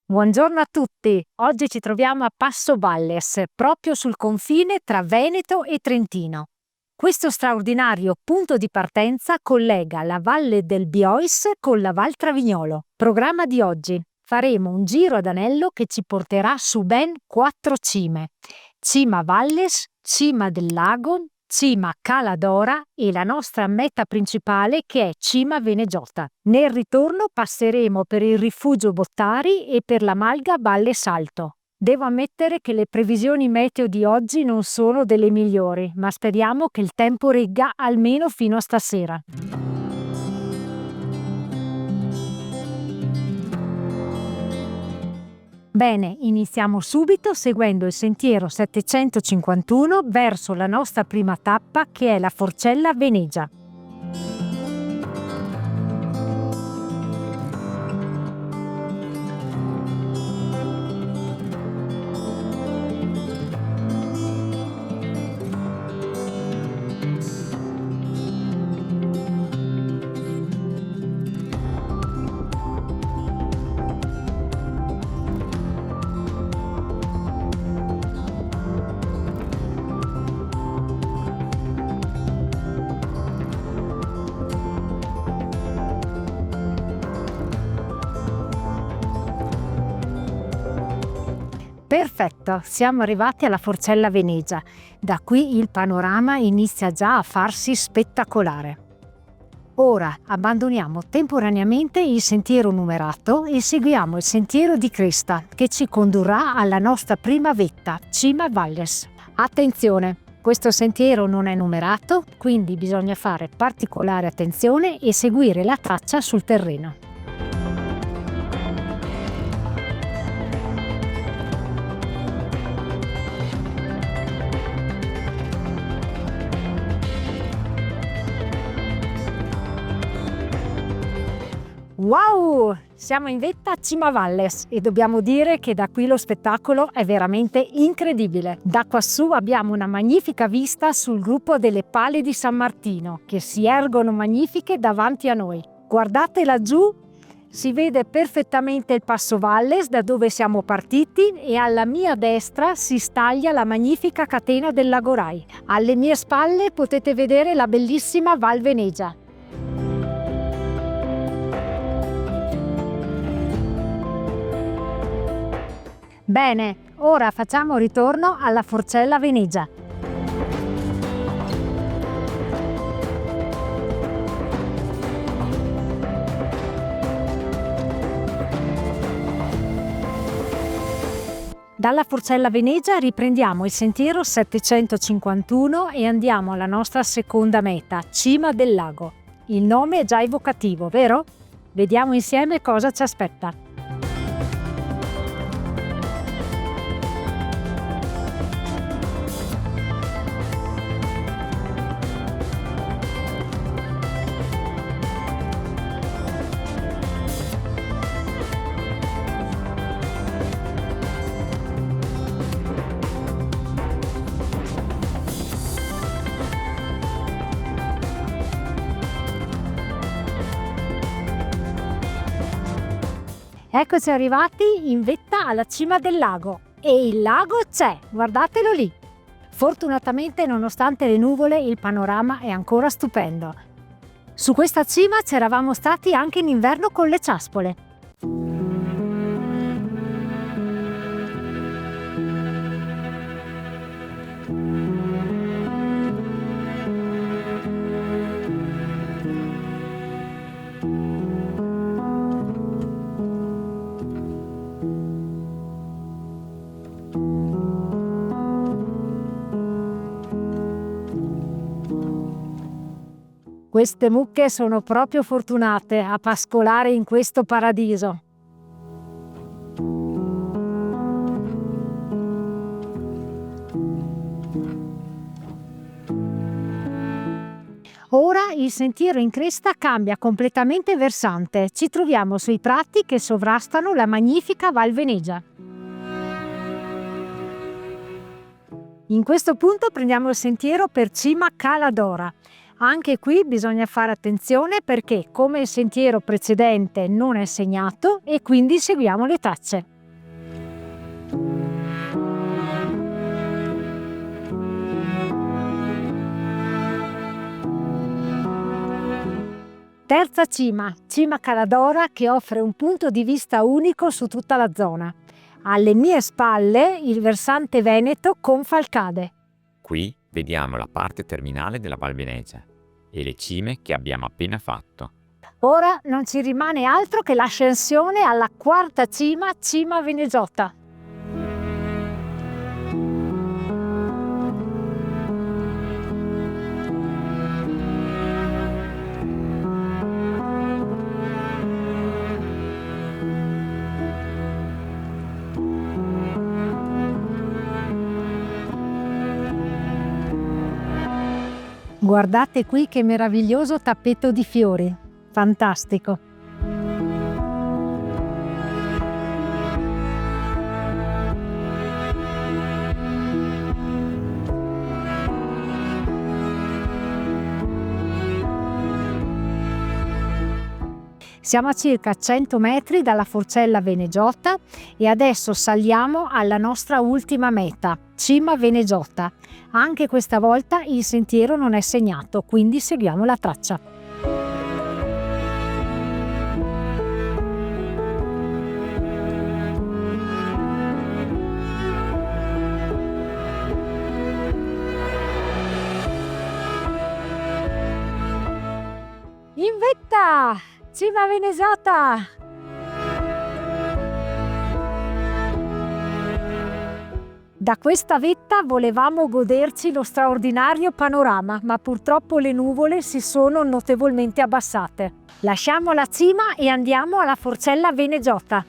Buongiorno a tutti, oggi ci troviamo a Passo Valles, proprio sul confine tra Veneto e Trentino. Questo straordinario punto di partenza collega la Valle del Biois con la Val Travignolo. Programma di oggi: faremo un giro ad anello che ci porterà su ben 4 cime. Cima Valles, Cima del Lago, Cima Cala d'Ora e la nostra meta principale che è Cima Venegiota. Nel ritorno passeremo per il rifugio Bottari e per la malga Valle Salto. Devo ammettere che le previsioni meteo di oggi non sono delle migliori, ma speriamo che il tempo regga almeno fino a stasera. Bene, iniziamo subito seguendo il sentiero 751 verso la nostra prima tappa che è la Forcella Venegia. Perfetto, siamo arrivati alla Forcella Venegia. Da qui il panorama inizia già a farsi spettacolare. Ora abbandoniamo temporaneamente il sentiero numerato e seguiamo il sentiero di cresta che ci condurrà alla nostra prima vetta, Cima Valles. Attenzione, questo sentiero non è numerato, quindi bisogna fare particolare attenzione e seguire la traccia sul terreno. Wow! Siamo in vetta a Cima Valles e dobbiamo dire che da qui lo spettacolo è veramente incredibile. Da quassù abbiamo una magnifica vista sul gruppo delle Pale di San Martino che si ergono magnifiche davanti a noi. Guardate laggiù, si vede perfettamente il Passo Valles da dove siamo partiti e alla mia destra si staglia la magnifica catena del Lagorai. Alle mie spalle potete vedere la bellissima Val Venegia. Bene, ora facciamo ritorno alla Forcella Venegia. Dalla Forcella Venegia riprendiamo il sentiero 751 e andiamo alla nostra seconda meta, Cima del Lago. Il nome è già evocativo, vero? Vediamo insieme cosa ci aspetta. Eccoci arrivati in vetta alla cima del lago e il lago c'è, guardatelo lì. Fortunatamente, nonostante le nuvole, il panorama è ancora stupendo. Su questa cima c'eravamo stati anche in inverno con le ciaspole. Queste mucche sono proprio fortunate a pascolare in questo paradiso. Ora il sentiero in cresta cambia completamente versante. Ci troviamo sui prati che sovrastano la magnifica Val Venegia. In questo punto prendiamo il sentiero per Cima Cala d'Ora. Anche qui bisogna fare attenzione perché, come il sentiero precedente, non è segnato e quindi seguiamo le tracce. Terza cima, Cima Caladora, che offre un punto di vista unico su tutta la zona. Alle mie spalle il versante veneto con Falcade. Qui vediamo la parte terminale della Val Venezia e le cime che abbiamo appena fatto. Ora non ci rimane altro che l'ascensione alla quarta cima, Cima Venegiotta. Guardate qui che meraviglioso tappeto di fiori, fantastico! Siamo a circa 100 metri dalla Forcella Venegiotta e adesso saliamo alla nostra ultima meta, Cima Venegiotta. Anche questa volta il sentiero non è segnato, quindi seguiamo la traccia. In vetta! Cima Venegiotta! Da questa vetta volevamo goderci lo straordinario panorama, ma purtroppo le nuvole si sono notevolmente abbassate. Lasciamo la cima e andiamo alla Forcella Venegiotta.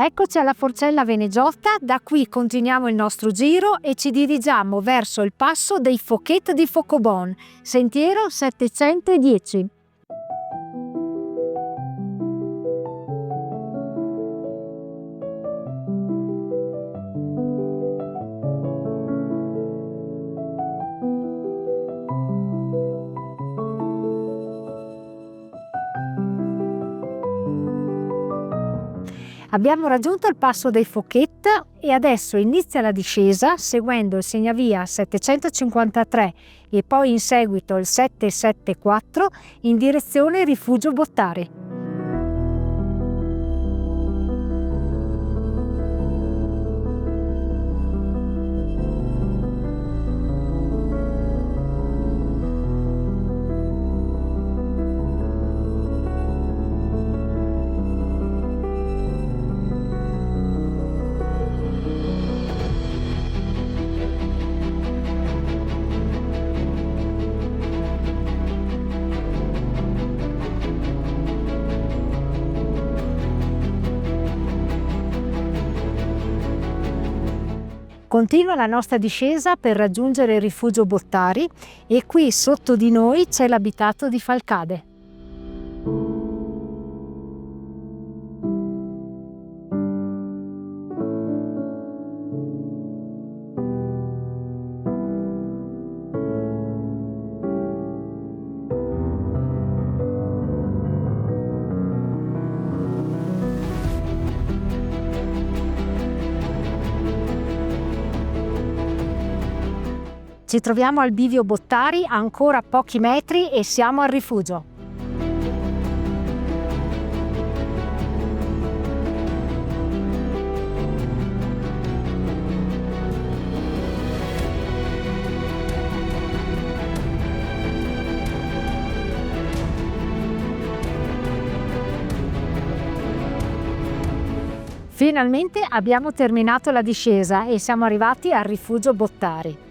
Eccoci alla Forcella Venegiotta, da qui continuiamo il nostro giro e ci dirigiamo verso il passo dei Focchet di Focobon, sentiero 710. Abbiamo raggiunto il passo dei Focchet e adesso inizia la discesa seguendo il segnavia 753 e poi in seguito il 774 in direzione Rifugio Bottari. Continua la nostra discesa per raggiungere il Rifugio Bottari e qui sotto di noi c'è l'abitato di Falcade. Ci troviamo al bivio Bottari, ancora pochi metri e siamo al rifugio. Finalmente abbiamo terminato la discesa e siamo arrivati al rifugio Bottari.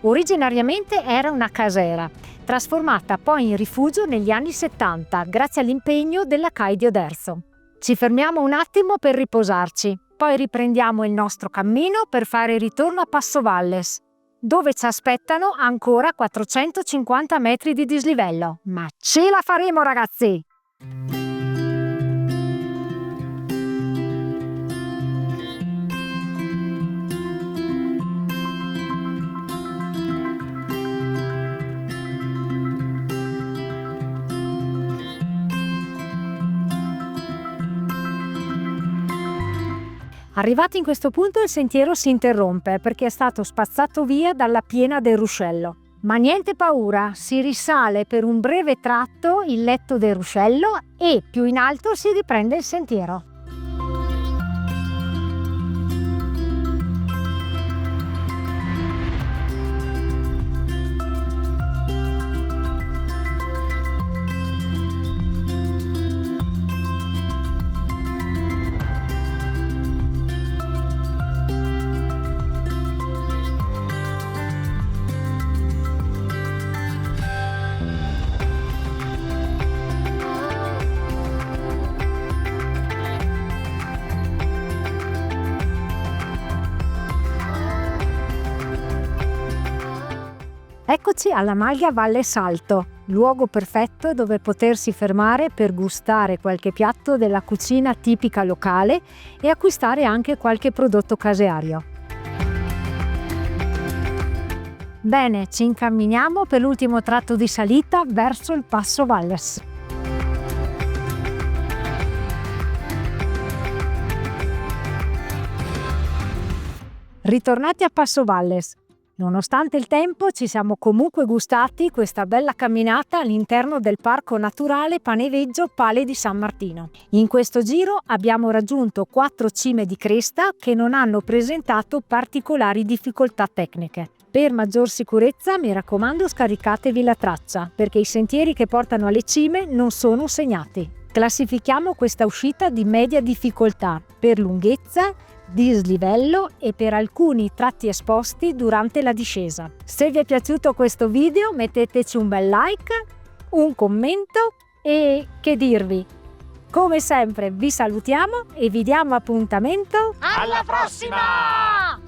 Originariamente era una casera, trasformata poi in rifugio negli anni 70 grazie all'impegno della CAI di Oderzo. Ci fermiamo un attimo per riposarci, poi riprendiamo il nostro cammino per fare ritorno a Passo Valles, dove ci aspettano ancora 450 metri di dislivello. Ma ce la faremo, ragazzi! Arrivati in questo punto il sentiero si interrompe perché è stato spazzato via dalla piena del ruscello. Ma niente paura, si risale per un breve tratto il letto del ruscello e più in alto si riprende il sentiero. Eccoci alla Maglia Valle Salto, luogo perfetto dove potersi fermare per gustare qualche piatto della cucina tipica locale e acquistare anche qualche prodotto caseario. Bene, ci incamminiamo per l'ultimo tratto di salita verso il Passo Valles. Ritornati a Passo Valles. Nonostante il tempo, ci siamo comunque gustati questa bella camminata all'interno del Parco Naturale Paneveggio Pale di San Martino. In questo giro abbiamo raggiunto 4 cime di cresta che non hanno presentato particolari difficoltà tecniche. Per maggior sicurezza, mi raccomando, scaricatevi la traccia, perché i sentieri che portano alle cime non sono segnati. Classifichiamo questa uscita di media difficoltà per lunghezza, dislivello e per alcuni tratti esposti durante la discesa. Se vi è piaciuto questo video metteteci un bel like, un commento e che dirvi. Come sempre vi salutiamo e vi diamo appuntamento Alla prossima!